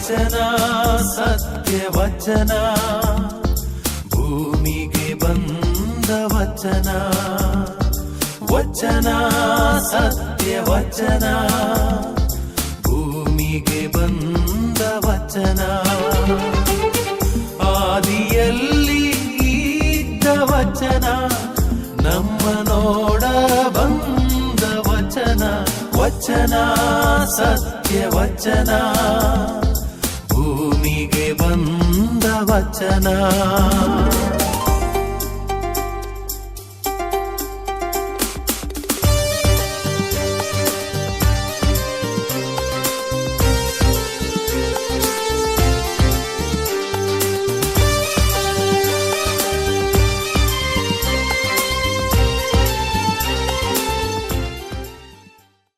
ವಚನ ಸತ್ಯ ವಚನ, ಭೂಮಿಗೆ ಬಂದ ವಚನ. ವಚನ ಸತ್ಯ ವಚನ, ಭೂಮಿಗೆ ಬಂದ ವಚನ. ಆದಿಯಲ್ಲಿ ಇದ್ದ ವಚನ, ನಮ್ಮ ನೋಡ ಬಂದ ವಚನ. ವಚನ ಸತ್ಯ ವಚನ, ಭೂಮಿಗೆ ಬಂದ ವಚನ.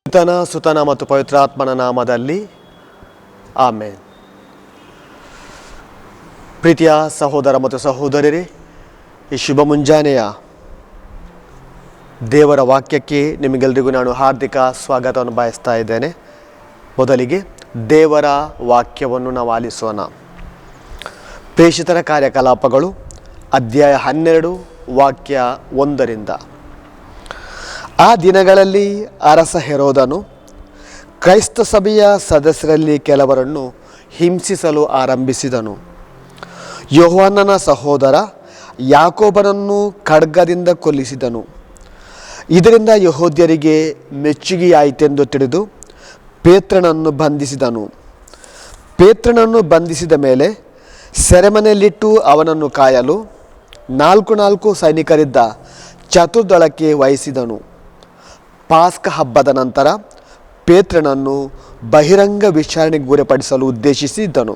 ಪಿತನ ಸುತನ ಮತ್ತು ಪವಿತ್ರಾತ್ಮನ ನಾಮದಲ್ಲಿ ಆಮೇನ್. ಪ್ರೀತಿಯ ಸಹೋದರ ಮತ್ತು ಸಹೋದರರೇ, ಈ ಶುಭ ಮುಂಜಾನೆಯ ದೇವರ ವಾಕ್ಯಕ್ಕೆ ನಿಮಗೆಲ್ಲರಿಗೂ ನಾನು ಹಾರ್ದಿಕ ಸ್ವಾಗತವನ್ನು ಬಯಸ್ತಾ ಇದ್ದೇನೆ. ಮೊದಲಿಗೆ ದೇವರ ವಾಕ್ಯವನ್ನು ನಾವು ಆಲಿಸೋಣ. ಪ್ರೇಷಿತರ ಕಾರ್ಯಕಲಾಪಗಳು ಅಧ್ಯಾಯ 12 ವಾಕ್ಯ 1. ಆ ದಿನಗಳಲ್ಲಿ ಅರಸ ಹೆರೋದನು ಕ್ರೈಸ್ತ ಸಭೆಯ ಸದಸ್ಯರಲ್ಲಿ ಕೆಲವರನ್ನು ಹಿಂಸಿಸಲು ಆರಂಭಿಸಿದನು. ಯೋಹಾನನ ಸಹೋದರ ಯಾಕೋಬನನ್ನು ಖಡ್ಗದಿಂದ ಕೊಲ್ಲಿಸಿದನು. ಇದರಿಂದ ಯೆಹೂದ್ಯರಿಗೆ ಮೆಚ್ಚುಗೆಯಾಯಿತೆಂದು ತಿಳಿದು ಪೇತ್ರನನ್ನು ಬಂಧಿಸಿದನು. ಪೇತ್ರನನ್ನು ಬಂಧಿಸಿದ ಮೇಲೆ ಸೆರೆಮನೆಯಲ್ಲಿಟ್ಟು ಅವನನ್ನು ಕಾಯಲು 4 ಸೈನಿಕರಿದ್ದ ಚತುರ್ದಳಕ್ಕೆ ವಹಿಸಿದನು. ಪಾಸ್ಕ ಹಬ್ಬದ ನಂತರ ಪೇತ್ರನನ್ನು ಬಹಿರಂಗ ವಿಚಾರಣೆಗೆ ಗುರಿಪಡಿಸಲು ಉದ್ದೇಶಿಸಿದ್ದನು.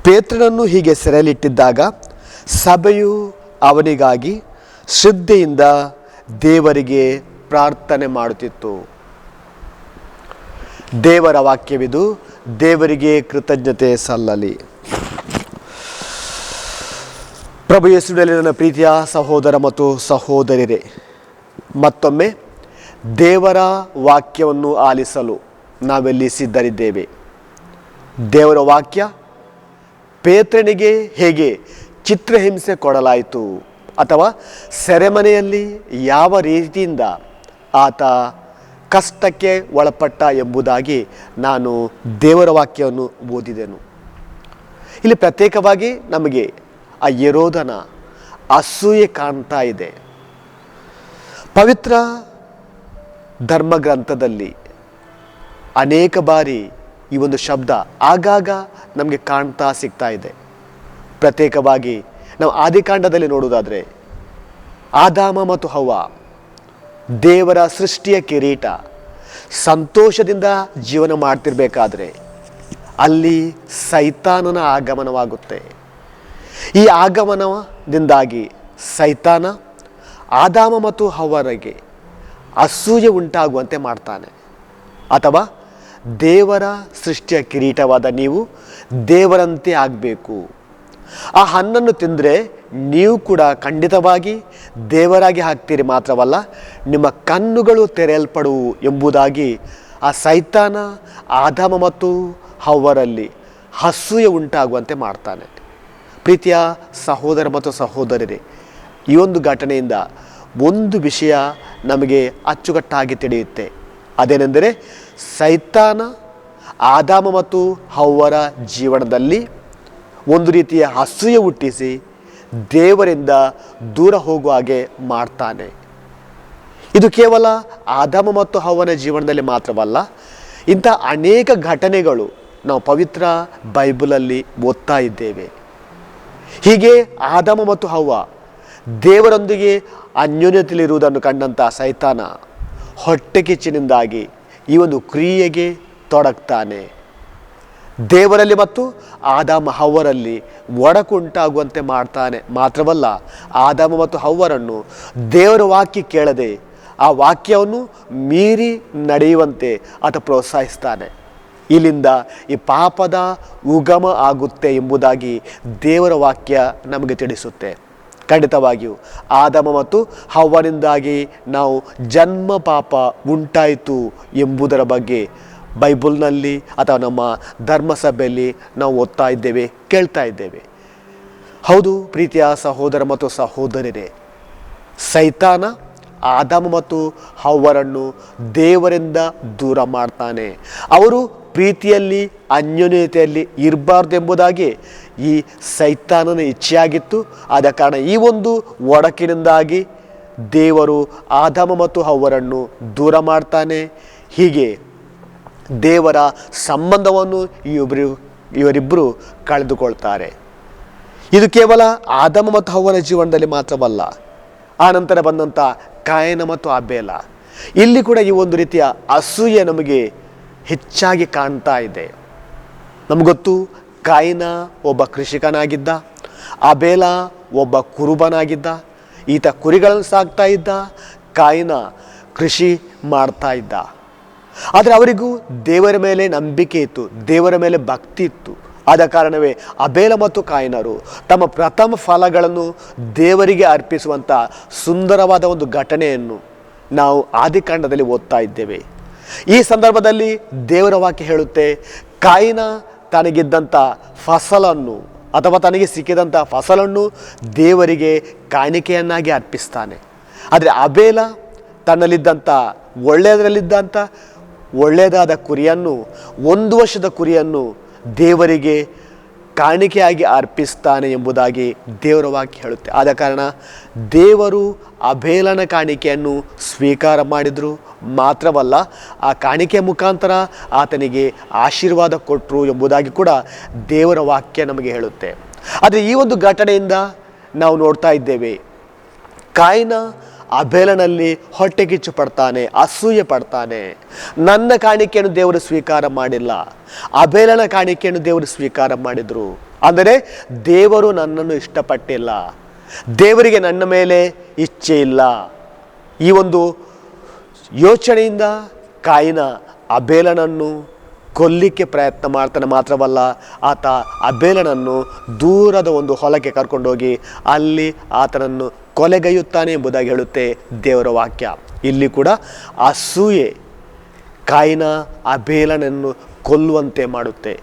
ಪೇತ್ರನನ್ನು ಹೀಗೆ ಸೆರೆಯಲ್ಲಿಟ್ಟಿದ್ದಾಗ ಸಭೆಯು ಅವನಿಗಾಗಿ ಶ್ರದ್ಧೆಯಿಂದ ದೇವರಿಗೆ ಪ್ರಾರ್ಥನೆ ಮಾಡುತ್ತಿತ್ತು. ದೇವರ ವಾಕ್ಯವಿದು. ದೇವರಿಗೆ ಕೃತಜ್ಞತೆ ಸಲ್ಲಲಿ. ಪ್ರಭು ಯೇಸುವಿನಲ್ಲಿ ನನ್ನ ಪ್ರೀತಿಯ ಸಹೋದರ ಮತ್ತು ಸಹೋದರಿಯರೇ, ಮತ್ತೊಮ್ಮೆ ದೇವರ ವಾಕ್ಯವನ್ನು ಆಲಿಸಲು ನಾವೆಲ್ಲಿ ಸಿದ್ಧರಿದ್ದೇವೆ. ದೇವರ ವಾಕ್ಯ ಪೇತ್ರನಿಗೆ ಹೇಗೆ ಚಿತ್ರಹಿಂಸೆ ಕೊಡಲಾಯಿತು ಅಥವಾ ಸೆರೆಮನೆಯಲ್ಲಿ ಯಾವ ರೀತಿಯಿಂದ ಆತ ಕಷ್ಟಕ್ಕೆ ಒಳಪಟ್ಟ ಎಂಬುದಾಗಿ ನಾನು ದೇವರ ವಾಕ್ಯವನ್ನು ಓದಿದೆನು. ಇಲ್ಲಿ ಪ್ರತ್ಯೇಕವಾಗಿ ನಮಗೆ ಆ ಹೆರೋದನ ಅಸೂಯೆ ಕಾಣ್ತಾ ಇದೆ. ಪವಿತ್ರ ಧರ್ಮಗ್ರಂಥದಲ್ಲಿ ಅನೇಕ ಬಾರಿ ಈ ಒಂದು ಶಬ್ದ ಆಗಾಗ ನಮಗೆ ಕಾಣ್ತಾ ಸಿಗ್ತಾ ಇದೆ. ಪ್ರತ್ಯೇಕವಾಗಿ ನಾವು ಆದಿಕಾಂಡದಲ್ಲಿ ನೋಡುವುದಾದರೆ ಆದಾಮ ಮತ್ತು ಹವ್ವ ದೇವರ ಸೃಷ್ಟಿಯ ಕಿರೀಟ ಸಂತೋಷದಿಂದ ಜೀವನ ಮಾಡ್ತಿರ್ಬೇಕಾದ್ರೆ ಅಲ್ಲಿ ಸೈತಾನನ ಆಗಮನವಾಗುತ್ತೆ. ಈ ಆಗಮನದಿಂದಾಗಿ ಸೈತಾನ ಆದಾಮ ಮತ್ತು ಹವ್ವರಿಗೆ ಅಸೂಯೆ ಉಂಟಾಗುವಂತೆ ಮಾಡ್ತಾನೆ. ಅಥವಾ ದೇವರ ಸೃಷ್ಟಿಯ ಕಿರೀಟವಾದ ನೀವು ದೇವರಂತೆ ಆಗಬೇಕು, ಆ ಹಣ್ಣನ್ನು ತಿಂದರೆ ನೀವು ಕೂಡ ಖಂಡಿತವಾಗಿ ದೇವರಾಗಿ ಆಗ್ತೀರಿ, ಮಾತ್ರವಲ್ಲ ನಿಮ್ಮ ಕಣ್ಣುಗಳು ತೆರೆಯಲ್ಪಡುವು ಎಂಬುದಾಗಿ ಆ ಸೈತಾನ ಆದಾಮ ಮತ್ತು ಹವ್ವರಲ್ಲಿ ಅಸೂಯೆ ಉಂಟಾಗುವಂತೆ ಮಾಡ್ತಾನೆ. ಪ್ರೀತಿಯ ಸಹೋದರ ಮತ್ತು ಸಹೋದರರೇ, ಈ ಒಂದು ಘಟನೆಯಿಂದ ಒಂದು ವಿಷಯ ನಮಗೆ ಅಚ್ಚುಕಟ್ಟಾಗಿ ತಿಳಿಯುತ್ತೆ. ಅದೇನೆಂದರೆ ಸೈತಾನ ಆದಾಮ ಮತ್ತು ಹವ್ವರ ಜೀವನದಲ್ಲಿ ಒಂದು ರೀತಿಯ ಅಸೂಯೆ ಹುಟ್ಟಿಸಿ ದೇವರಿಂದ ದೂರ ಹೋಗುವ ಹಾಗೆ ಮಾಡ್ತಾನೆ. ಇದು ಕೇವಲ ಆದಾಮ ಮತ್ತು ಹವ್ವನ ಜೀವನದಲ್ಲಿ ಮಾತ್ರವಲ್ಲ, ಇಂಥ ಅನೇಕ ಘಟನೆಗಳು ನಾವು ಪವಿತ್ರ ಬೈಬಲಲ್ಲಿ ಓದ್ತಾ ಇದ್ದೇವೆ. ಹೀಗೆ ಆದಾಮ ಮತ್ತು ಹವ್ವ ದೇವರೊಂದಿಗೆ ಅನ್ಯೋನ್ಯತೆಯಲ್ಲಿರುವುದನ್ನು ಕಂಡಂಥ ಸೈತಾನ ಹೊಟ್ಟೆ ಕಿಚ್ಚಿನಿಂದಾಗಿ ಈ ಒಂದು ಕ್ರಿಯೆಗೆ ತೊಡಗ್ತಾನೆ. ದೇವರಲ್ಲಿ ಮತ್ತು ಆದಾಮ ಹವ್ವರಲ್ಲಿ ಒಡಕುಂಟಾಗುವಂತೆ ಮಾಡ್ತಾನೆ. ಮಾತ್ರವಲ್ಲ, ಆದಾಮ ಮತ್ತು ಹವ್ವರನ್ನು ದೇವರ ವಾಕ್ಯ ಕೇಳದೆ ಆ ವಾಕ್ಯವನ್ನು ಮೀರಿ ನಡೆಯುವಂತೆ ಆತ ಪ್ರೋತ್ಸಾಹಿಸ್ತಾನೆ. ಇಲ್ಲಿಂದ ಈ ಪಾಪದ ಉಗಮ ಆಗುತ್ತೆ ಎಂಬುದಾಗಿ ದೇವರ ವಾಕ್ಯ ನಮಗೆ ತಿಳಿಸುತ್ತೆ. ಖಂಡಿತವಾಗಿಯೂ ಆದಾಮ ಮತ್ತು ಹವ್ವನಿಂದಾಗಿ ನಾವು ಜನ್ಮ ಪಾಪ ಉಂಟಾಯಿತು ಎಂಬುದರ ಬಗ್ಗೆ ಬೈಬಲ್ನಲ್ಲಿ ಅಥವಾ ನಮ್ಮ ಧರ್ಮಸಭೆಯಲ್ಲಿ ನಾವು ಓದ್ತಾ ಇದ್ದೇವೆ, ಕೇಳ್ತಾ ಇದ್ದೇವೆ. ಹೌದು ಪ್ರೀತಿಯ ಸಹೋದರ ಮತ್ತು ಸಹೋದರರೇ, ಸೈತಾನ ಆದಾಮ ಮತ್ತು ಹವ್ವರನ್ನು ದೇವರಿಂದ ದೂರ ಮಾಡ್ತಾನೆ. ಅವರು ಪ್ರೀತಿಯಲ್ಲಿ ಅನ್ಯೋನ್ಯತೆಯಲ್ಲಿ ಇರಬಾರ್ದೆಂಬುದಾಗಿ ಈ ಸೈತಾನನ ಇಚ್ಛೆಯಾಗಿತ್ತು. ಆದ ಕಾರಣ ಈ ಒಂದು ಒಡಕಿನಿಂದಾಗಿ ದೇವರು ಆದಾಮ ಮತ್ತು ಹವ್ವರನ್ನು ದೂರ ಮಾಡ್ತಾನೆ. ಹೀಗೆ ದೇವರ ಸಂಬಂಧವನ್ನು ಇವರಿಬ್ಬರು ಕಳೆದುಕೊಳ್ತಾರೆ. ಇದು ಕೇವಲ ಆದಾಮ ಮತ್ತು ಹವ್ವನ ಜೀವನದಲ್ಲಿ ಮಾತ್ರವಲ್ಲ, ಆ ನಂತರ ಬಂದಂಥ ಕಾಯನ ಮತ್ತು ಆಬೇಲ, ಇಲ್ಲಿ ಕೂಡ ಈ ಒಂದು ರೀತಿಯ ಅಸೂಯೆ ನಮಗೆ ಹೆಚ್ಚಾಗಿ ಕಾಣ್ತಾ ಇದೆ. ನಮಗೊತ್ತು, ಕಾಯಿನ ಒಬ್ಬ ಕೃಷಿಕನಾಗಿದ್ದ, ಆಬೇಲ ಒಬ್ಬ ಕುರುಬನಾಗಿದ್ದ. ಈತ ಕುರಿಗಳನ್ನು ಸಾಕ್ತಾ ಇದ್ದ, ಕಾಯಿನ ಕೃಷಿ ಮಾಡ್ತಾ ಇದ್ದ. ಆದರೆ ಅವರಿಗೂ ದೇವರ ಮೇಲೆ ನಂಬಿಕೆ ಇತ್ತು, ದೇವರ ಮೇಲೆ ಭಕ್ತಿ ಇತ್ತು. ಆದ ಕಾರಣವೇ ಅಬೇಲ ಮತ್ತು ಕಾಯಿನರು ತಮ್ಮ ಪ್ರಥಮ ಫಲಗಳನ್ನು ದೇವರಿಗೆ ಅರ್ಪಿಸುವಂಥ ಸುಂದರವಾದ ಒಂದು ಘಟನೆಯನ್ನು ನಾವು ಆದಿಕಾಂಡದಲ್ಲಿ ಓದ್ತಾ ಇದ್ದೇವೆ. ಈ ಸಂದರ್ಭದಲ್ಲಿ ದೇವರ ವಾಕ್ಯ ಹೇಳುತ್ತೆ, ಕಾಯಿನ ತನಗಿದ್ದಂಥ ಫಸಲನ್ನು ಅಥವಾ ತನಗೆ ಸಿಕ್ಕಿದಂಥ ಫಸಲನ್ನು ದೇವರಿಗೆ ಕಾಣಿಕೆಯನ್ನಾಗಿ ಅರ್ಪಿಸ್ತಾನೆ. ಆದರೆ ಅಬೇಲ ತನ್ನಲ್ಲಿದ್ದಂಥ ಒಳ್ಳೆಯದಾದ ಕುರಿಯನ್ನು, 1 ವರ್ಷದ ಕುರಿಯನ್ನು ದೇವರಿಗೆ ಕಾಣಿಕೆಯಾಗಿ ಅರ್ಪಿಸ್ತಾನೆ ಎಂಬುದಾಗಿ ದೇವರ ವಾಕ್ಯ ಹೇಳುತ್ತೆ. ಆದ ಕಾರಣ ದೇವರು ಅಬೇಲನ ಕಾಣಿಕೆಯನ್ನು ಸ್ವೀಕಾರ ಮಾಡಿದರು. ಮಾತ್ರವಲ್ಲ, ಆ ಕಾಣಿಕೆಯ ಮುಖಾಂತರ ಆತನಿಗೆ ಆಶೀರ್ವಾದ ಕೊಟ್ಟರು ಎಂಬುದಾಗಿ ಕೂಡ ದೇವರ ವಾಕ್ಯ ನಮಗೆ ಹೇಳುತ್ತೆ. ಆದರೆ ಈ ಒಂದು ಘಟನೆಯಿಂದ ನಾವು ನೋಡ್ತಾ ಇದ್ದೇವೆ, ಕಾಯಿನ ಅಬೇಲನಲ್ಲಿ ಹೊಟ್ಟೆ ಕಿಚ್ಚು ಪಡ್ತಾನೆ, ಅಸೂಯೆ ಪಡ್ತಾನೆ. ನನ್ನ ಕಾಣಿಕೆಯನ್ನು ದೇವರು ಸ್ವೀಕಾರ ಮಾಡಿಲ್ಲ, ಅಬೇಲನ ಕಾಣಿಕೆಯನ್ನು ದೇವರು ಸ್ವೀಕಾರ ಮಾಡಿದರು. ಅಂದರೆ ದೇವರು ನನ್ನನ್ನು ಇಷ್ಟಪಟ್ಟಿಲ್ಲ, ದೇವರಿಗೆ ನನ್ನ ಮೇಲೆ ಇಚ್ಛೆ ಇಲ್ಲ. ಈ ಒಂದು ಯೋಚನೆಯಿಂದ ಕಾಯಿನ ಅಬೇಲನನ್ನು ಕೊಲ್ಲಿಕ್ಕೆ ಪ್ರಯತ್ನ ಮಾಡ್ತಾನೆ. ಮಾತ್ರವಲ್ಲ, ಆತ ಅಬೇಲನನ್ನು ದೂರದ ಒಂದು ಹೊಲಕ್ಕೆ ಕರ್ಕೊಂಡೋಗಿ ಅಲ್ಲಿ ಆತನನ್ನು ಕೊಲೆಗೈಯುತ್ತಾನೆ ಎಂಬುದಾಗಿ ಹೇಳುತ್ತೆ ದೇವರ ವಾಕ್ಯ. ಇಲ್ಲಿ ಕೂಡ ಅಸೂಯೆ ಕಾಯಿನ ಅಬೇಲನನ್ನು ಕೊಲ್ಲುವಂತೆ ಮಾಡುತ್ತೆ.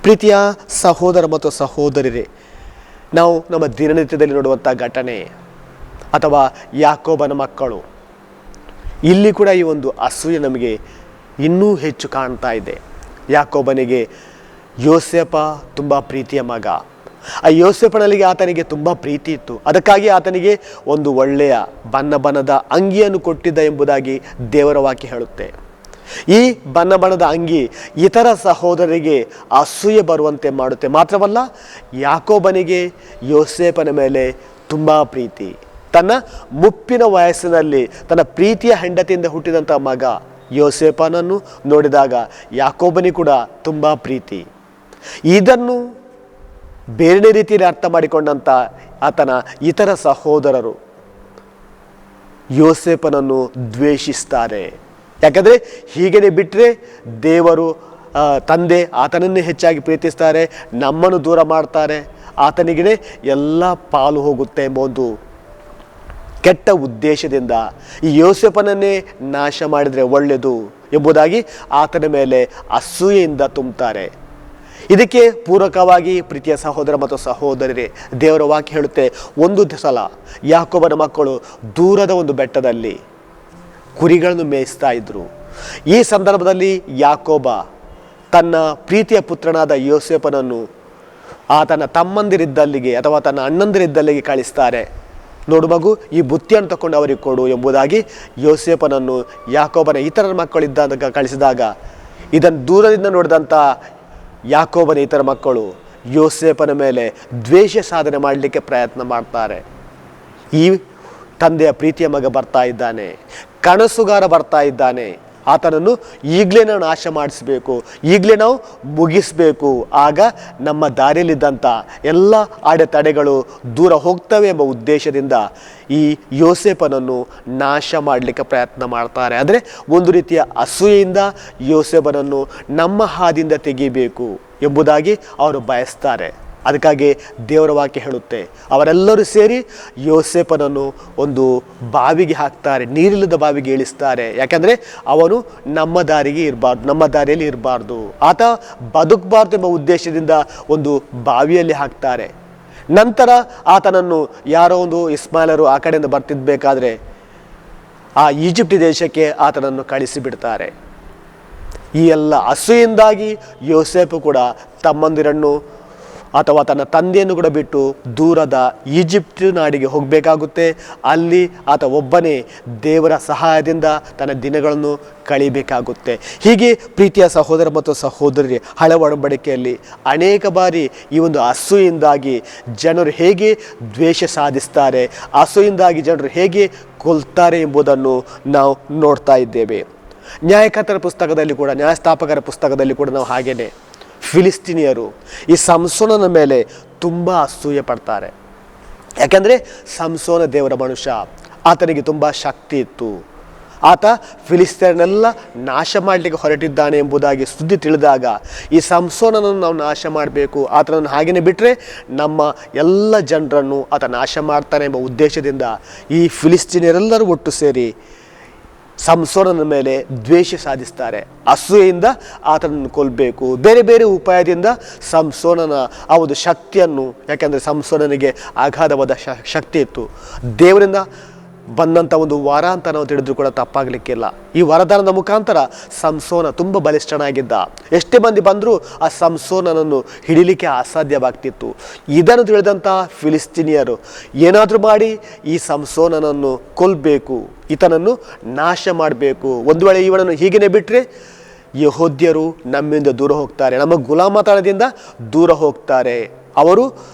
ಪ್ರೀತಿಯ ಸಹೋದರ ಮತ್ತು ಸಹೋದರರೇ, ನಾವು ನಮ್ಮ ದಿನನಿತ್ಯದಲ್ಲಿ ನೋಡುವಂಥ ಘಟನೆ ಅಥವಾ ಯಾಕೋಬನ ಮಕ್ಕಳು, ಇಲ್ಲಿ ಕೂಡ ಈ ಒಂದು ಅಸೂಯೆ ನಮಗೆ ಇನ್ನೂ ಹೆಚ್ಚು ಕಾಣ್ತಾ ಇದೆ. ಯಾಕೋಬನಿಗೆ ಯೋಸೇಪ ತುಂಬ ಪ್ರೀತಿಯ ಮಗ. ಆ ಯೋಸೇಪನಲ್ಲಿ ಆತನಿಗೆ ತುಂಬ ಪ್ರೀತಿ ಇತ್ತು. ಅದಕ್ಕಾಗಿ ಆತನಿಗೆ ಒಂದು ಒಳ್ಳೆಯ ಬಣ್ಣದ ಅಂಗಿಯನ್ನು ಕೊಟ್ಟಿದ್ದ ಎಂಬುದಾಗಿ ದೇವರ ವಾಕ್ಯ ಹೇಳುತ್ತೆ. ಈ ಬಣ್ಣದ ಅಂಗಿ ಇತರ ಸಹೋದರರಿಗೆ ಅಸೂಯೆ ಬರುವಂತೆ ಮಾಡುತ್ತೆ. ಮಾತ್ರವಲ್ಲ, ಯಾಕೋಬನಿಗೆ ಯೋಸೇಪನ ಮೇಲೆ ತುಂಬ ಪ್ರೀತಿ. ತನ್ನ ಮುಪ್ಪಿನ ವಯಸ್ಸಿನಲ್ಲಿ ತನ್ನ ಪ್ರೀತಿಯ ಹೆಂಡತಿಯಿಂದ ಹುಟ್ಟಿದಂಥ ಮಗ ಯೋಸೇಪನನ್ನು ನೋಡಿದಾಗ ಯಾಕೋಬನಿಗೆ ಕೂಡ ತುಂಬ ಪ್ರೀತಿ. ಇದನ್ನು ಬೇರೆ ರೀತಿಯಲ್ಲಿ ಅರ್ಥ ಮಾಡಿಕೊಂಡಂಥ ಆತನ ಇತರ ಸಹೋದರರು ಯೋಸೇಪನನ್ನು ದ್ವೇಷಿಸ್ತಾರೆ. ಯಾಕಂದರೆ ಹೀಗೇ ಬಿಟ್ಟರೆ ದೇವರು ತಂದೆ ಆತನನ್ನೇ ಹೆಚ್ಚಾಗಿ ಪ್ರೀತಿಸ್ತಾರೆ, ನಮ್ಮನ್ನು ದೂರ ಮಾಡ್ತಾರೆ, ಆತನಿಗೆ ಎಲ್ಲ ಪಾಲು ಹೋಗುತ್ತೆ ಎಂಬ ಒಂದು ಕೆಟ್ಟ ಉದ್ದೇಶದಿಂದ ಈ ಯೋಸೇಪನನ್ನೇ ನಾಶ ಮಾಡಿದರೆ ಒಳ್ಳೆಯದು ಎಂಬುದಾಗಿ ಆತನ ಮೇಲೆ ಅಸೂಯೆಯಿಂದ ತುಂಬುತ್ತಾರೆ. ಇದಕ್ಕೆ ಪೂರಕವಾಗಿ ಪ್ರೀತಿಯ ಸಹೋದರ ಮತ್ತು ಸಹೋದರರೇ, ದೇವರ ವಾಕ್ಯ ಹೇಳುತ್ತೆ, ಒಂದು ಸಲ ಯಾಕೋಬನ ಮಕ್ಕಳು ದೂರದ ಒಂದು ಬೆಟ್ಟದಲ್ಲಿ ಕುರಿಗಳನ್ನು ಮೇಯಿಸ್ತಾ ಇದ್ರು. ಈ ಸಂದರ್ಭದಲ್ಲಿ ಯಾಕೋಬ ತನ್ನ ಪ್ರೀತಿಯ ಪುತ್ರನಾದ ಯೋಸೇಪನನ್ನು ಆತನ ತಮ್ಮಂದಿರಿದ್ದಲ್ಲಿಗೆ ಅಥವಾ ತನ್ನ ಅಣ್ಣಂದಿರಿದ್ದಲ್ಲಿಗೆ ಕಳಿಸ್ತಾರೆ. ನೋಡು ಮಗು, ಈ ಬುತ್ತಿಯನ್ನು ತಗೊಂಡು ಅವರಿಗೆ ಕೊಡು ಎಂಬುದಾಗಿ ಯೋಸೇಪನನ್ನು ಯಾಕೋಬನ ಇತರ ಮಕ್ಕಳಿದ್ದಾಗ ಕಳಿಸಿದಾಗ, ಇದನ್ನು ದೂರದಿಂದ ನೋಡಿದಂಥ ಯಾಕೋಬನ ಇತರ ಮಕ್ಕಳು ಯೋಸೇಪನ ಮೇಲೆ ದ್ವೇಷ ಸಾಧನೆ ಮಾಡಲಿಕ್ಕೆ ಪ್ರಯತ್ನ ಮಾಡ್ತಾರೆ. ಈ ತಂದೆಯ ಪ್ರೀತಿಯ ಮಗ ಬರ್ತಾ ಇದ್ದಾನೆ, ಕನಸುಗಾರ ಬರ್ತಾ ಇದ್ದಾನೆ, ಆತನನ್ನು ಈಗಲೇ ನಾವು ನಾಶ ಮಾಡಿಸಬೇಕು, ಈಗಲೇ ನಾವು ಮುಗಿಸಬೇಕು, ಆಗ ನಮ್ಮ ದಾರಿಯಲ್ಲಿದ್ದಂಥ ಎಲ್ಲ ಅಡೆತಡೆಗಳು ದೂರ ಹೋಗ್ತವೆ ಎಂಬ ಉದ್ದೇಶದಿಂದ ಈ ಯೋಸೇಪನನ್ನು ನಾಶ ಮಾಡಲಿಕ್ಕೆ ಪ್ರಯತ್ನ ಮಾಡ್ತಾರೆ. ಅಂದರೆ ಒಂದು ರೀತಿಯ ಅಸೂಯೆಯಿಂದ ಯೋಸೇಪನನ್ನು ನಮ್ಮ ಹಾದಿಯಿಂದ ತೆಗಿಬೇಕು ಎಂಬುದಾಗಿ ಅವರು ಬಯಸ್ತಾರೆ. ಅದಕ್ಕಾಗಿ ದೇವರ ವಾಕ್ಯ ಹೇಳುತ್ತೆ, ಅವರೆಲ್ಲರೂ ಸೇರಿ ಯೋಸೇಫನನ್ನು ಒಂದು ಬಾವಿಗೆ ಹಾಕ್ತಾರೆ, ನೀರಿಲ್ಲದ ಬಾವಿಗೆ ಇಳಿಸ್ತಾರೆ. ಯಾಕಂದರೆ ಅವನು ನಮ್ಮ ದಾರಿಗೆ ಇರಬಾರ್ದು, ನಮ್ಮ ದಾರಿಯಲ್ಲಿ ಇರಬಾರ್ದು, ಆತ ಬದುಕಬಾರ್ದು ಎಂಬ ಉದ್ದೇಶದಿಂದ ಒಂದು ಬಾವಿಯಲ್ಲಿ ಹಾಕ್ತಾರೆ. ನಂತರ ಆತನನ್ನು ಯಾರೋ ಒಂದು ಇಸ್ಮಾಯಿಲರು ಆ ಕಡೆಯಿಂದ ಬರ್ತಿದ್ಬೇಕಾದ್ರೆ ಆ ಈಜಿಪ್ಟ್ ದೇಶಕ್ಕೆ ಆತನನ್ನು ಕಳಿಸಿಬಿಡ್ತಾರೆ. ಈ ಎಲ್ಲ ಅಸೂಯಿಂದಾಗಿ ಯೋಸೇಫು ಕೂಡ ತಮ್ಮಂದಿರನ್ನು ಅಥವಾ ತನ್ನ ತಂದೆಯನ್ನು ಕೂಡ ಬಿಟ್ಟು ದೂರದ ಈಜಿಪ್ಟ್ ನಾಡಿಗೆ ಹೋಗಬೇಕಾಗುತ್ತೆ. ಅಲ್ಲಿ ಆತ ಒಬ್ಬನೇ ದೇವರ ಸಹಾಯದಿಂದ ತನ್ನ ದಿನಗಳನ್ನು ಕಳಿಬೇಕಾಗುತ್ತೆ. ಹೀಗೆ ಪ್ರೀತಿಯ ಸಹೋದರ ಮತ್ತು ಸಹೋದರಿ, ಹಳೆ ಒಡಂಬಡಿಕೆಯಲ್ಲಿ ಅನೇಕ ಬಾರಿ ಈ ಒಂದು ಅಸೂಯಿಂದಾಗಿ ಜನರು ಹೇಗೆ ದ್ವೇಷ ಸಾಧಿಸ್ತಾರೆ, ಅಸೂಯಿಂದಾಗಿ ಜನರು ಹೇಗೆ ಕೊಲ್ತಾರೆ ಎಂಬುದನ್ನು ನಾವು ನೋಡ್ತಾ ಇದ್ದೇವೆ. ನ್ಯಾಯಕರ್ತರ ಪುಸ್ತಕದಲ್ಲಿ ಕೂಡ, ನ್ಯಾಯಸ್ಥಾಪಕರ ಪುಸ್ತಕದಲ್ಲಿ ಕೂಡ ನಾವು ಹಾಗೇನೆ ಫಿಲಿಸ್ತೀನಿಯರು ಈ ಸಂಸೋನನ ಮೇಲೆ ತುಂಬ ಅಸೂಯೆ ಪಡ್ತಾರೆ. ಯಾಕೆಂದರೆ ಸಂಸೋನ ದೇವರ ಮನುಷ್ಯ, ಆತನಿಗೆ ತುಂಬ ಶಕ್ತಿ ಇತ್ತು, ಆತ ಫಿಲಿಸ್ತೀನನ್ನೆಲ್ಲ ನಾಶ ಮಾಡಲಿಕ್ಕೆ ಹೊರಟಿದ್ದಾನೆ ಎಂಬುದಾಗಿ ಸುದ್ದಿ ತಿಳಿದಾಗ ಈ ಸಂಸೋನನನ್ನು ನಾವು ನಾಶ ಮಾಡಬೇಕು, ಆತನನ್ನು ಹಾಗೆಯೇ ಬಿಟ್ಟರೆ ನಮ್ಮ ಎಲ್ಲ ಜನರನ್ನು ಆತ ನಾಶ ಮಾಡ್ತಾನೆ ಎಂಬ ಉದ್ದೇಶದಿಂದ ಈ ಫಿಲಿಸ್ತೀನಿಯರೆಲ್ಲರೂ ಒಟ್ಟು ಸೇರಿ ಸಂಸೋನನ ಮೇಲೆ ದ್ವೇಷ ಸಾಧಿಸ್ತಾರೆ. ಅಸೂಯೆಯಿಂದ ಆತನನ್ನು ಕೊಲ್ಲಬೇಕು, ಬೇರೆ ಬೇರೆ ಉಪಾಯದಿಂದ ಸಂಸೋನನ ಆ ಒಂದು ಶಕ್ತಿಯನ್ನು, ಯಾಕೆಂದರೆ ಸಂಸೋನನಿಗೆ ಅಗಾಧವಾದ ಶಕ್ತಿ ಇತ್ತು, ದೇವರಿಂದ ಬಂದಂಥ ಒಂದು ವರ ಅಂತ ನಾವು ತಿಳಿದ್ರೂ ಕೂಡ ತಪ್ಪಾಗಲಿಕ್ಕಿಲ್ಲ. ಈ ವರದಾನದ ಮುಖಾಂತರ ಸಂಸೋನ ತುಂಬ ಬಲಿಷ್ಠನಾಗಿದ್ದ. ಎಷ್ಟೇ ಮಂದಿ ಬಂದರೂ ಆ ಸಂಸೋನನನ್ನು ಹಿಡಿಲಿಕ್ಕೆ ಅಸಾಧ್ಯವಾಗ್ತಿತ್ತು. ಇದನ್ನು ತಿಳಿದಂಥ ಫಿಲಿಸ್ತೀನಿಯರು ಏನಾದರೂ ಮಾಡಿ ಈ ಸಂಸೋನನನ್ನು ಕೊಲ್ಲಬೇಕು, ಈತನನ್ನು ನಾಶ ಮಾಡಬೇಕು, ಒಂದು ವೇಳೆ ಇವನನ್ನು ಹೀಗೇ ಬಿಟ್ಟರೆ ಯೆಹೂದ್ಯರು ನಮ್ಮಿಂದ ದೂರ ಹೋಗ್ತಾರೆ, ನಮ್ಮ ಗುಲಾಮತನದಿಂದ ದೂರ ಹೋಗ್ತಾರೆ, ಅವರು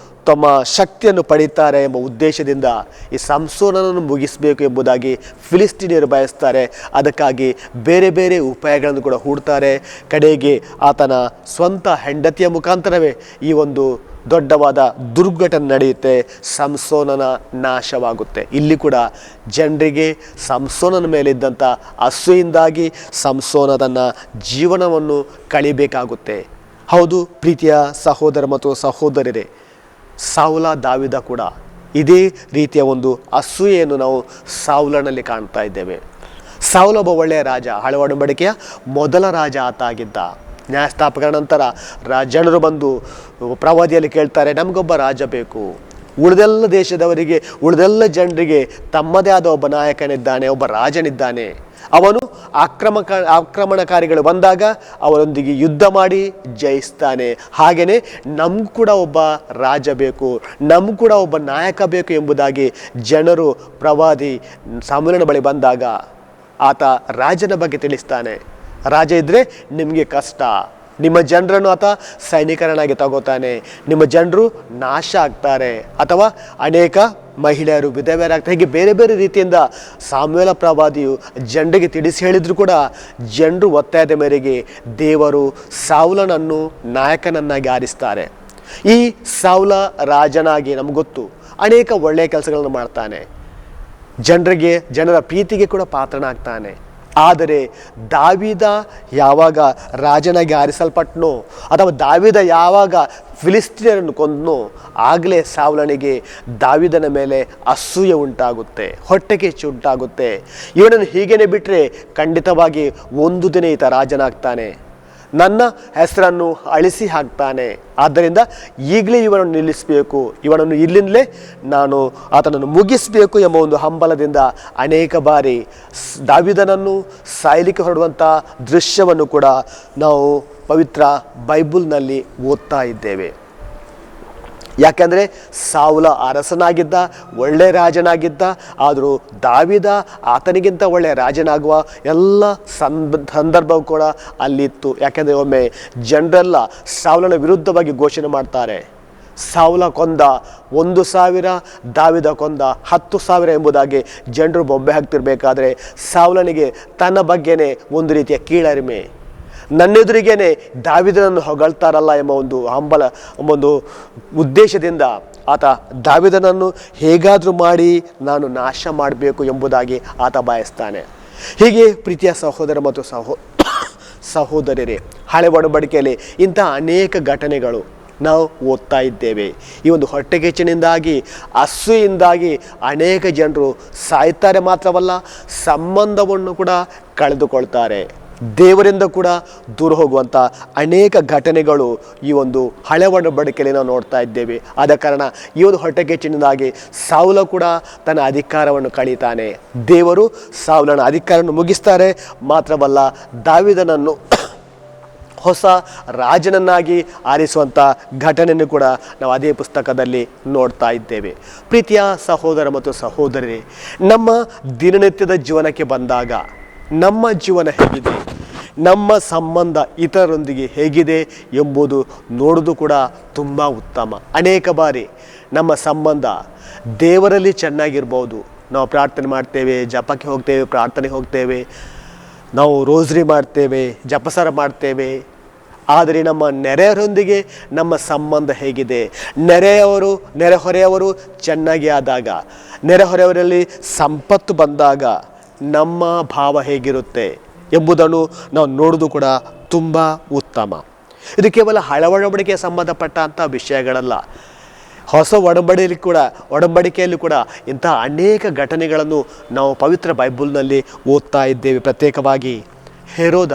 ತಮ್ಮ ಶಕ್ತಿಯನ್ನು ಪಡೀತಾರೆ ಎಂಬ ಉದ್ದೇಶದಿಂದ ಈ ಸಂಸೋನನನ್ನು ಮುಗಿಸಬೇಕು ಎಂಬುದಾಗಿ ಫಿಲಿಸ್ತೀನಿಯರು ಬಯಸ್ತಾರೆ. ಅದಕ್ಕಾಗಿ ಬೇರೆ ಬೇರೆ ಉಪಾಯಗಳನ್ನು ಕೂಡ ಹೂಡ್ತಾರೆ. ಕಡೆಗೆ ಆತನ ಸ್ವಂತ ಹೆಂಡತಿಯ ಮುಖಾಂತರವೇ ಈ ಒಂದು ದೊಡ್ಡವಾದ ದುರ್ಘಟನೆ ನಡೆಯುತ್ತೆ, ಸಂಸೋನನ ನಾಶವಾಗುತ್ತೆ. ಇಲ್ಲಿ ಕೂಡ ಜನರಿಗೆ ಸಂಸೋನನ ಮೇಲಿದ್ದಂಥ ಅಸೂಯಿಂದಾಗಿ ಸಂಸೋನ ತನ್ನ ಜೀವನವನ್ನು ಕಳಿಬೇಕಾಗುತ್ತೆ. ಹೌದು ಪ್ರೀತಿಯ ಸಹೋದರ ಮತ್ತು ಸಹೋದರರೇ, ಸೌಲ ದಾವಿದ ಕೂಡ ಇದೇ ರೀತಿಯ ಒಂದು ಅಸೂಯೆಯನ್ನು ನಾವು ಸೌಲನಲ್ಲಿ ಕಾಣ್ತಾ ಇದ್ದೇವೆ. ಸೌಲ ಒಬ್ಬ ಒಳ್ಳೆಯ ರಾಜ, ಹಳೆ ಒಡಂಬಡಿಕೆಯ ಮೊದಲ ರಾಜ ಆತ ಆಗಿದ್ದ. ನ್ಯಾಯಸ್ಥಾಪಕರ ನಂತರ ಜನರು ಬಂದು ಪ್ರವಾದಿಯಲ್ಲಿ ಕೇಳ್ತಾರೆ, ನಮಗೊಬ್ಬ ರಾಜ ಬೇಕು, ಉಳಿದೆಲ್ಲ ದೇಶದವರಿಗೆ, ಉಳಿದೆಲ್ಲ ಜನರಿಗೆ ತಮ್ಮದೇ ಆದ ಒಬ್ಬ ನಾಯಕನಿದ್ದಾನೆ, ಒಬ್ಬ ರಾಜನಿದ್ದಾನೆ, ಅವನು ಆಕ್ರಮಣಕಾರಿಗಳು ಬಂದಾಗ ಅವರೊಂದಿಗೆ ಯುದ್ಧ ಮಾಡಿ ಜಯಿಸ್ತಾನೆ. ಹಾಗೆಯೇ ನಮ್ಗೆ ಕೂಡ ಒಬ್ಬ ರಾಜ ಬೇಕು, ನಮ್ಗೆ ಕೂಡ ಒಬ್ಬ ನಾಯಕ ಬೇಕು ಎಂಬುದಾಗಿ ಜನರು ಪ್ರವಾದಿ ಸಮೂಯಲನ ಬಳಿ ಬಂದಾಗ ಆತ ರಾಜನ ಬಗ್ಗೆ ತಿಳಿಸ್ತಾನೆ. ರಾಜ ಇದ್ದರೆ ನಿಮಗೆ ಕಷ್ಟ, ನಿಮ್ಮ ಜನರನ್ನು ಆತ ಸೈನಿಕರನ್ನಾಗಿ ತಗೋತಾನೆ, ನಿಮ್ಮ ಜನರು ನಾಶ ಆಗ್ತಾರೆ, ಅಥವಾ ಅನೇಕ ಮಹಿಳೆಯರು ವಿಧವೆಯರಾಗ್ತಾರೆ. ಹೀಗೆ ಬೇರೆ ಬೇರೆ ರೀತಿಯಿಂದ ಸಮೂಯಲ ಪ್ರವಾದಿಯು ಜನರಿಗೆ ತಿಳಿಸಿ ಹೇಳಿದ್ರು ಕೂಡ ಜನರು ಒತ್ತಾಯದ ಮೇರೆಗೆ ದೇವರು ಸೌಲನನ್ನು ನಾಯಕನನ್ನಾಗಿ ಆರಿಸ್ತಾರೆ. ಈ ಸೌಲ ರಾಜನಾಗಿ ನಮ್ಗೆ ಗೊತ್ತು, ಅನೇಕ ಒಳ್ಳೆಯ ಕೆಲಸಗಳನ್ನು ಮಾಡ್ತಾನೆ, ಜನರ ಪ್ರೀತಿಗೆ ಕೂಡ ಪಾತ್ರನಾಗ್ತಾನೆ. ಆದರೆ ದಾವೀದ ಯಾವಾಗ ರಾಜನಾಗಿ ಆರಿಸಲ್ಪಟ್ಟನೋ, ಅಥವಾ ದಾವೀದ ಯಾವಾಗ ಫಿಲಿಸ್ತೀನರನ್ನು ಕೊಂದನೋ, ಆಗಲೇ ಸೌಲನಿಗೆ ದಾವೀದನ ಮೇಲೆ ಅಸೂಯೆ ಉಂಟಾಗುತ್ತೆ, ಹೊಟ್ಟೆ ಕಿಚ್ಚು ಉಂಟಾಗುತ್ತೆ. ಇವನನ್ನು ಹೀಗೇನೆ ಬಿಟ್ಟರೆ ಖಂಡಿತವಾಗಿ ಒಂದು ದಿನ ಈತ ರಾಜನಾಗ್ತಾನೆ, ನನ್ನ ಹೆಸರನ್ನು ಅಳಿಸಿ ಹಾಕ್ತಾನೆ. ಆದ್ದರಿಂದ ಈಗಲೇ ಇವನನ್ನು ನಿಲ್ಲಿಸಬೇಕು, ಇವನನ್ನು ಇಲ್ಲಿಂದಲೇ ನಾನು ಆತನನ್ನು ಮುಗಿಸಬೇಕು ಎಂಬ ಒಂದು ಹಂಬಲದಿಂದ ಅನೇಕ ಬಾರಿ ದಾವೀದನನ್ನು ಸಾಯಲಿಕ್ಕೆ ಹೊರಡುವಂಥ ದೃಶ್ಯವನ್ನು ಕೂಡ ನಾವು ಪವಿತ್ರ ಬೈಬಲ್ನಲ್ಲಿ ಓದ್ತಾ ಇದ್ದೇವೆ. ಯಾಕೆಂದರೆ ಸೌಲ ಅರಸನಾಗಿದ್ದ, ಒಳ್ಳೆ ರಾಜನಾಗಿದ್ದ, ಆದರೂ ದಾವೀದ ಆತನಿಗಿಂತ ಒಳ್ಳೆಯ ರಾಜನಾಗುವ ಎಲ್ಲ ಸಂದರ್ಭವೂ ಕೂಡ ಅಲ್ಲಿತ್ತು. ಯಾಕೆಂದರೆ ಒಮ್ಮೆ ಜನರೆಲ್ಲ ಸೌಲನ ವಿರುದ್ಧವಾಗಿ ಘೋಷಣೆ ಮಾಡ್ತಾರೆ, ಸೌಲ ಕೊಂದ 1,000, ದಾವೀದ ಕೊಂದ 10,000 ಎಂಬುದಾಗಿ ಜನರು ಬೊಬ್ಬೆ ಹಾಕ್ತಿರ್ಬೇಕಾದ್ರೆ ಸೌಲನಿಗೆ ತನ್ನ ಬಗ್ಗೆನೇ ಒಂದು ರೀತಿಯ ಕೀಳರಿಮೆ, ನನ್ನೆದುರಿಗೇನೆ ದಾವೀದನನ್ನು ಹೊಗಳ್ತಾರಲ್ಲ ಎಂಬ ಒಂದು ಹಂಬಲ, ಒಂದು ಉದ್ದೇಶದಿಂದ ಆತ ದಾವೀದನನ್ನು ಹೇಗಾದರೂ ಮಾಡಿ ನಾನು ನಾಶ ಮಾಡಬೇಕು ಎಂಬುದಾಗಿ ಆತ ಬಯಸ್ತಾನೆ. ಹೀಗೆ ಪ್ರೀತಿಯ ಸಹೋದರ ಮತ್ತು ಸಹೋದರರೇ, ಹಳೆ ಒಡಂಬಡಿಕೆಯಲ್ಲಿ ಇಂಥ ಅನೇಕ ಘಟನೆಗಳು ನಾವು ಓದ್ತಾ ಇದ್ದೇವೆ. ಈ ಒಂದು ಹೊಟ್ಟೆಕಿಚ್ಚಿನಿಂದಾಗಿ, ಅಸೂಯೆಯಿಂದಾಗಿ ಅನೇಕ ಜನರು ಸಾಯ್ತಾರೆ. ಮಾತ್ರವಲ್ಲ, ಸಂಬಂಧವನ್ನು ಕೂಡ ಕಳೆದುಕೊಳ್ತಾರೆ. ದೇವರಿಂದ ಕೂಡ ದೂರ ಹೋಗುವಂಥ ಅನೇಕ ಘಟನೆಗಳು ಈ ಒಂದು ಹಳೆ ಒಡಂಬಡಿಕೆಯಲ್ಲಿ ನಾವು ನೋಡ್ತಾ ಇದ್ದೇವೆ. ಆದ ಕಾರಣ ಈ ಒಂದು ಹೊಟ್ಟೆಕಿಚ್ಚಿನಿಂದಾಗಿ ಸೌಲ ಕೂಡ ತನ್ನ ಅಧಿಕಾರವನ್ನು ಕಳೀತಾನೆ. ದೇವರು ಸೌಲನ ಅಧಿಕಾರವನ್ನು ಮುಗಿಸ್ತಾರೆ. ಮಾತ್ರವಲ್ಲ, ದಾವೀದನನ್ನು ಹೊಸ ರಾಜನನ್ನಾಗಿ ಆರಿಸುವಂಥ ಘಟನೆಯನ್ನು ಕೂಡ ನಾವು ಅದೇ ಪುಸ್ತಕದಲ್ಲಿ ನೋಡ್ತಾ ಇದ್ದೇವೆ. ಪ್ರೀತಿಯ ಸಹೋದರ ಮತ್ತು ಸಹೋದರರೇ, ನಮ್ಮ ದಿನನಿತ್ಯದ ಜೀವನಕ್ಕೆ ಬಂದಾಗ ನಮ್ಮ ಜೀವನ ಹೇಗಿದೆ, ನಮ್ಮ ಸಂಬಂಧ ಇತರರೊಂದಿಗೆ ಹೇಗಿದೆ ಎಂಬುದು ನೋಡೋದು ಕೂಡ ತುಂಬ ಉತ್ತಮ. ಅನೇಕ ಬಾರಿ ನಮ್ಮ ಸಂಬಂಧ ದೇವರಲ್ಲಿ ಚೆನ್ನಾಗಿರ್ಬೋದು. ನಾವು ಪ್ರಾರ್ಥನೆ ಮಾಡ್ತೇವೆ, ಜಪಕ್ಕೆ ಹೋಗ್ತೇವೆ, ಪ್ರಾರ್ಥನೆಗೆ ಹೋಗ್ತೇವೆ, ನಾವು ರೋಸ್ರಿ ಮಾಡ್ತೇವೆ, ಜಪಸರ ಮಾಡ್ತೇವೆ. ಆದರೆ ನಮ್ಮ ನೆರೆಯವರೊಂದಿಗೆ ನಮ್ಮ ಸಂಬಂಧ ಹೇಗಿದೆ, ನೆರೆಹೊರೆಯವರು ಚೆನ್ನಾಗಿ ಆದಾಗ, ನೆರೆಹೊರೆಯವರಲ್ಲಿ ಸಂಪತ್ತು ಬಂದಾಗ ನಮ್ಮ ಭಾವ ಹೇಗಿರುತ್ತೆ ಎಂಬುದನ್ನು ನಾವು ನೋಡೋದು ಕೂಡ ತುಂಬ ಉತ್ತಮ. ಇದು ಕೇವಲ ಹಳೆ ಒಡಂಬಡಿಕೆಗೆ ಸಂಬಂಧಪಟ್ಟಂಥ ವಿಷಯಗಳಲ್ಲ. ಹೊಸ ಒಡಂಬಡಿಕೆಯಲ್ಲಿ ಕೂಡ ಇಂಥ ಅನೇಕ ಘಟನೆಗಳನ್ನು ನಾವು ಪವಿತ್ರ ಬೈಬಲ್ನಲ್ಲಿ ಓದ್ತಾ ಇದ್ದೇವೆ. ಪ್ರತ್ಯೇಕವಾಗಿ ಹೆರೋದ,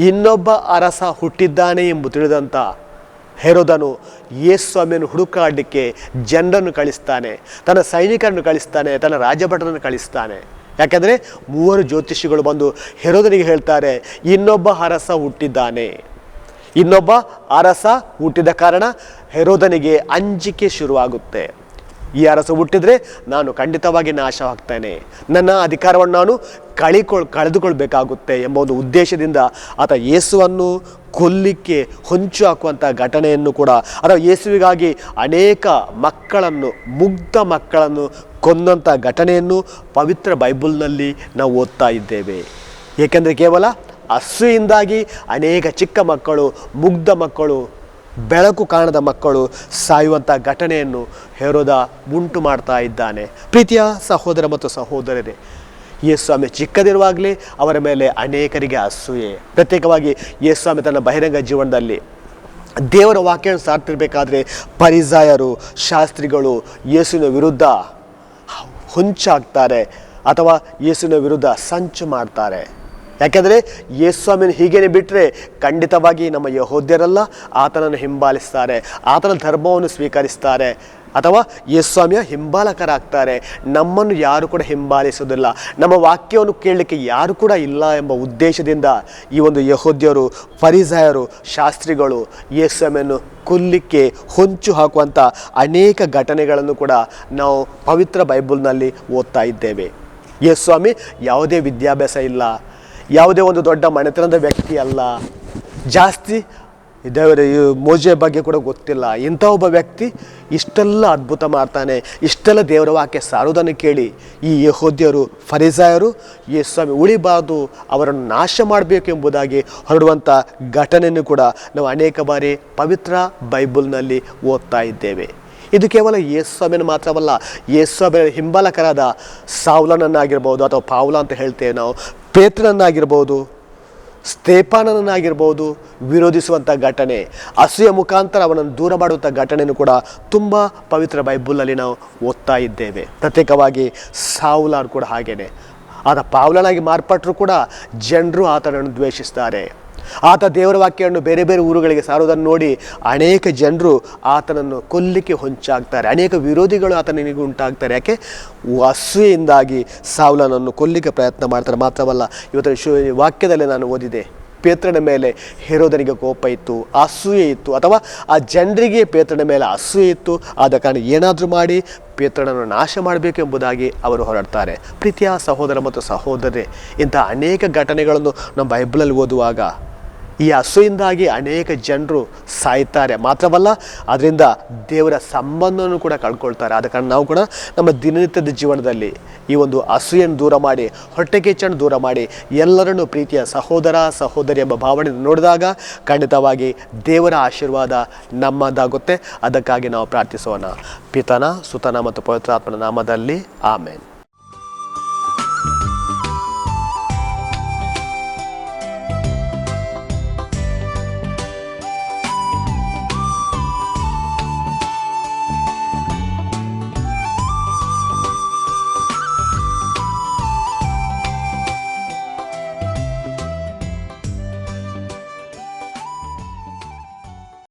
ಇನ್ನೊಬ್ಬ ಅರಸ ಹುಟ್ಟಿದ್ದಾನೆ ಎಂಬ ತಿಳಿದಂಥ ಹೆರೋದನು ಯೇಸುಸ್ವಾಮಿಯನ್ನು ಹುಡುಕಾಡಲಿಕ್ಕೆ ಜನರನ್ನು ಕಳಿಸ್ತಾನೆ, ತನ್ನ ಸೈನಿಕರನ್ನು ಕಳಿಸ್ತಾನೆ, ತನ್ನ ರಾಜಭಟರನ್ನು ಕಳಿಸ್ತಾನೆ. ಯಾಕೆಂದರೆ 3 ಜ್ಯೋತಿಷಿಗಳು ಬಂದು ಹೆರೋದನಿಗೆ ಹೇಳ್ತಾರೆ, ಇನ್ನೊಬ್ಬ ಅರಸ ಹುಟ್ಟಿದ್ದಾನೆ. ಇನ್ನೊಬ್ಬ ಅರಸ ಹುಟ್ಟಿದ ಕಾರಣ ಹೆರೋದನಿಗೆ ಅಂಜಿಕೆ ಶುರುವಾಗುತ್ತೆ. ಈ ಅರಸ ಹುಟ್ಟಿದರೆ ನಾನು ಖಂಡಿತವಾಗಿ ನಾಶವಾಗ್ತೇನೆ, ನನ್ನ ಅಧಿಕಾರವನ್ನು ನಾನು ಕಳೆದುಕೊಳ್ಬೇಕಾಗುತ್ತೆ ಎಂಬ ಒಂದು ಉದ್ದೇಶದಿಂದ ಆತ ಯೇಸುವನ್ನು ಕೊಲ್ಲಿಕ್ಕೆ ಹೊಂಚು ಹಾಕುವಂಥ ಘಟನೆಯನ್ನು ಕೂಡ, ಅಥವಾ ಯೇಸುವಿಗಾಗಿ ಅನೇಕ ಮುಗ್ಧ ಮಕ್ಕಳನ್ನು ಕೊಂದಂಥ ಘಟನೆಯನ್ನು ಪವಿತ್ರ ಬೈಬಲ್ನಲ್ಲಿ ನಾವು ಓದ್ತಾ ಇದ್ದೇವೆ. ಏಕೆಂದರೆ ಕೇವಲ ಅಸೂಯೆಯಿಂದಾಗಿ ಅನೇಕ ಚಿಕ್ಕ ಮಕ್ಕಳು, ಮುಗ್ಧ ಮಕ್ಕಳು, ಬೆಳಕು ಕಾಣದ ಮಕ್ಕಳು ಸಾಯುವಂಥ ಘಟನೆಯನ್ನು ಹೆರೋದ ಉಂಟು ಮಾಡ್ತಾ ಇದ್ದಾನೆ. ಪ್ರೀತಿಯ ಸಹೋದರ ಮತ್ತು ಸಹೋದರರೇ, ಯೇಸುಸ್ವಾಮಿ ಚಿಕ್ಕದಿರುವಾಗಲೇ ಅವರ ಮೇಲೆ ಅನೇಕರಿಗೆ ಅಸೂಯೆ. ಪ್ರತ್ಯೇಕವಾಗಿ ಯೇಸುಸ್ವಾಮಿ ತನ್ನ ಬಹಿರಂಗ ಜೀವನದಲ್ಲಿ ದೇವರ ವಾಕ್ಯವನ್ನು ಸಾರ್ತಿರ್ಬೇಕಾದ್ರೆ ಪರಿಸಾಯರು, ಶಾಸ್ತ್ರಿಗಳು ಯೇಸುವಿನ ವಿರುದ್ಧ ಹೊಂಚಾಗ್ತಾರೆ ಅಥವಾ ಯೇಸುವಿನ ವಿರುದ್ಧ ಸಂಚು ಮಾಡ್ತಾರೆ. ಯಾಕೆಂದರೆ ಯೇಸುಸ್ವಾಮಿನ ಹೀಗೇನೆ ಬಿಟ್ಟರೆ ಖಂಡಿತವಾಗಿ ನಮ್ಮ ಯೆಹೂದ್ಯರೆಲ್ಲ ಆತನನ್ನು ಹಿಂಬಾಲಿಸ್ತಾರೆ, ಆತನ ಧರ್ಮವನ್ನು ಸ್ವೀಕರಿಸ್ತಾರೆ, ಅಥವಾ ಯೇಸುಸ್ವಾಮಿಯ ಹಿಂಬಾಲಕರಾಗ್ತಾರೆ. ನಮ್ಮನ್ನು ಯಾರು ಕೂಡ ಹಿಂಬಾಲಿಸೋದಿಲ್ಲ, ನಮ್ಮ ವಾಕ್ಯವನ್ನು ಕೇಳಲಿಕ್ಕೆ ಯಾರು ಕೂಡ ಇಲ್ಲ ಎಂಬ ಉದ್ದೇಶದಿಂದ ಈ ಒಂದು ಯೆಹೂದ್ಯರು, ಫರಿಸಾಯರು, ಶಾಸ್ತ್ರಿಗಳು ಯೇಸುಸ್ವಾಮಿಯನ್ನು ಕೊಲ್ಲಿಕ್ಕೆ ಹೊಂಚು ಹಾಕುವಂಥ ಅನೇಕ ಘಟನೆಗಳನ್ನು ಕೂಡ ನಾವು ಪವಿತ್ರ ಬೈಬಲ್ನಲ್ಲಿ ಓದ್ತಾ ಇದ್ದೇವೆ. ಯೇಸುಸ್ವಾಮಿ ಯಾವುದೇ ವಿದ್ಯಾಭ್ಯಾಸ ಇಲ್ಲ, ಯಾವುದೇ ಒಂದು ದೊಡ್ಡ ಮನೆತನದ ವ್ಯಕ್ತಿ ಅಲ್ಲ, ಜಾಸ್ತಿ ದೇವರ ಮೋಜೆ ಬಗ್ಗೆ ಕೂಡ ಗೊತ್ತಿಲ್ಲ. ಇಂಥ ಒಬ್ಬ ವ್ಯಕ್ತಿ ಇಷ್ಟೆಲ್ಲ ಅದ್ಭುತ ಮಾಡ್ತಾನೆ, ಇಷ್ಟೆಲ್ಲ ದೇವರ ವಾಕ್ಯ ಸಾರುವುದನ್ನು ಕೇಳಿ ಈ ಯೆಹೂದ್ಯರು, ಫರಿಸಾಯರು ಯೇಸುಸ್ವಾಮಿ ಉಳಿಬಾರ್ದು, ಅವರನ್ನು ನಾಶ ಮಾಡಬೇಕು ಎಂಬುದಾಗಿ ಹೊರಡುವಂಥ ಘಟನೆಯನ್ನು ಕೂಡ ನಾವು ಅನೇಕ ಬಾರಿ ಪವಿತ್ರ ಬೈಬಲ್ನಲ್ಲಿ ಓದ್ತಾ ಇದ್ದೇವೆ. ಇದು ಕೇವಲ ಯೇಸುಸ್ವಾಮಿಯನ್ನು ಮಾತ್ರವಲ್ಲ, ಯೇಸುಸ್ವಾಮಿಯ ಹಿಂಬಾಲಕರಾದ ಸೌಲನನ್ನಾಗಿರ್ಬೋದು, ಅಥವಾ ಪೌಲ ಅಂತ ಹೇಳ್ತೇವೆ ನಾವು, ಪೇತ್ರನನ್ನಾಗಿರ್ಬೋದು, ಸ್ತೇಫಾನನನ್ನಾಗಿರ್ಬೋದು ವಿರೋಧಿಸುವಂಥ ಘಟನೆ, ಅಸೂಯೆ ಮುಖಾಂತರ ಅವನನ್ನು ದೂರ ಮಾಡುವಂಥ ಘಟನೆಯೂ ಕೂಡ ತುಂಬ ಪವಿತ್ರ ಬೈಬಲ್ನಲ್ಲಿ ನಾವು ಓದ್ತಾ ಇದ್ದೇವೆ. ಪ್ರತ್ಯೇಕವಾಗಿ ಸೌಲರು ಕೂಡ ಹಾಗೇನೆ, ಆತ ಪೌಲನಾಗಿ ಮಾರ್ಪಟ್ಟರು ಕೂಡ ಜನರು ಆತನನ್ನು ದ್ವೇಷಿಸ್ತಾರೆ. ಆತ ದೇವರ ವಾಕ್ಯವನ್ನು ಬೇರೆ ಬೇರೆ ಊರುಗಳಿಗೆ ಸಾರುವುದನ್ನು ನೋಡಿ ಅನೇಕ ಜನರು ಆತನನ್ನು ಕೊಲ್ಲಿಕ್ಕೆ ಹೊಂಚಾಗ್ತಾರೆ, ಅನೇಕ ವಿರೋಧಿಗಳು ಆತನಿಗೆ ಉಂಟಾಗ್ತಾರೆ. ಯಾಕೆ? ಅಸೂಯೆಯಿಂದಾಗಿ ಸೌಲನನ್ನು ಕೊಲ್ಲಿಕ್ಕೆ ಪ್ರಯತ್ನ ಮಾಡ್ತಾರೆ. ಮಾತ್ರವಲ್ಲ, ಇವತ್ತು ವಾಕ್ಯದಲ್ಲಿ ನಾನು ಓದಿದೆ, ಪೇತ್ರನ ಮೇಲೆ ಹೆರೋದನಿಗೆ ಕೋಪ ಇತ್ತು, ಅಸೂಯೆ ಇತ್ತು, ಅಥವಾ ಆ ಜನರಿಗೆ ಪೇತ್ರನ ಮೇಲೆ ಅಸೂಯೆ ಇತ್ತು. ಆದ ಕಾರಣ ಏನಾದರೂ ಮಾಡಿ ಪೇತ್ರನನ್ನು ನಾಶ ಮಾಡಬೇಕು ಎಂಬುದಾಗಿ ಅವರು ಹೊರಡ್ತಾರೆ. ಪ್ರೀತಿಯ ಸಹೋದರ ಮತ್ತು ಸಹೋದರರೇ, ಇಂಥ ಅನೇಕ ಘಟನೆಗಳನ್ನು ನಮ್ಮ ಬೈಬಲಲ್ಲಿ ಓದುವಾಗ ಈ ಅಸೂಯಿಂದಾಗಿ ಅನೇಕ ಜನರು ಸಾಯ್ತಾರೆ. ಮಾತ್ರವಲ್ಲ, ಅದರಿಂದ ದೇವರ ಸಂಬಂಧವನ್ನು ಕೂಡ ಕಳ್ಕೊಳ್ತಾರೆ. ಆದ ಕಾರಣ ನಾವು ಕೂಡ ನಮ್ಮ ದಿನನಿತ್ಯದ ಜೀವನದಲ್ಲಿ ಈ ಒಂದು ಅಸೂಯನ್ನು ದೂರ ಮಾಡಿ, ಹೊಟ್ಟೆಕಿಚ್ಚನ್ನು ದೂರ ಮಾಡಿ, ಎಲ್ಲರನ್ನೂ ಪ್ರೀತಿಯ ಸಹೋದರ ಸಹೋದರಿ ಎಂಬ ಭಾವನೆ ನೋಡಿದಾಗ ಖಂಡಿತವಾಗಿ ದೇವರ ಆಶೀರ್ವಾದ ನಮ್ಮದಾಗುತ್ತೆ. ಅದಕ್ಕಾಗಿ ನಾವು ಪ್ರಾರ್ಥಿಸೋಣ. ಪಿತನ, ಸುತನ ಮತ್ತು ಪವಿತ್ರಾತ್ಮನ ನಾಮದಲ್ಲಿ ಆಮೇನ್.